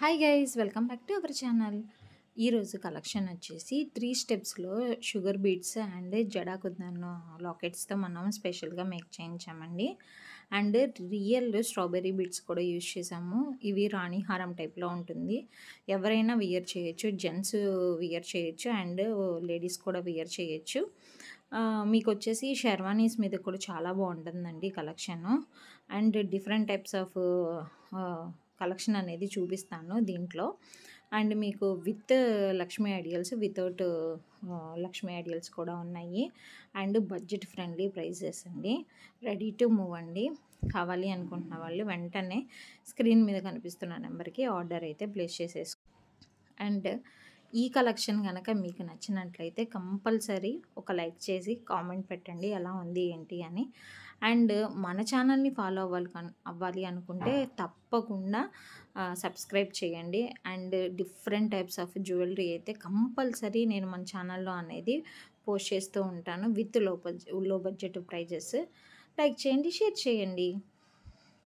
Hi guys welcome back to our channel. ఈరోజు collection వచ్చేసి 3 స్టెప్స్లో షుగర్ బీడ్స్ అండ్ జడాకుద్దన్ లాకెట్స్తో మనం స్పెషల్గా మేక్ చేయించామండి. అండ్ రియల్ స్ట్రాబెర్రీ బీడ్స్ కూడా యూజ్ చేసాము. ఇవి రాణి హారం టైప్లో ఉంటుంది. ఎవరైనా వియర్ చేయొచ్చు, జెంట్స్ వియర్ చేయొచ్చు అండ్ లేడీస్ కూడా వియర్ చేయొచ్చు. మీకు వచ్చేసి షెర్వానీస్ మీద కూడా చాలా బాగుంటుందండి collection. And different types of collection అనేది చూపిస్తాను దీంట్లో. అండ్ మీకు with Lakshmi idols, without Lakshmi idols కూడా ఉన్నాయి. అండ్ బడ్జెట్ ఫ్రెండ్లీ ప్రైజెస్ అండి. రెడీ టు మూవ్ అండి. కావాలి అనుకుంటున్న వాళ్ళు వెంటనే స్క్రీన్ మీద కనిపిస్తున్న నెంబర్కి ఆర్డర్ అయితే ప్లేస్ చేసేసుకో. అండ్ ఈ కలెక్షన్ కనుక మీకు నచ్చినట్లయితే కంపల్సరీ ఒక లైక్ చేసి కామెంట్ పెట్టండి ఎలా ఉంది ఏంటి అని. అండ్ మన ఛానల్ని ఫాలో అవ్వాలి అనుకుంటే తప్పకుండా సబ్స్క్రైబ్ చేయండి. And different types of jewellery అయితే కంపల్సరీ నేను మన ఛానల్లో అనేది పోస్ట్ చేస్తూ ఉంటాను with low budget prices. Like చేయండి, షేర్ చేయండి.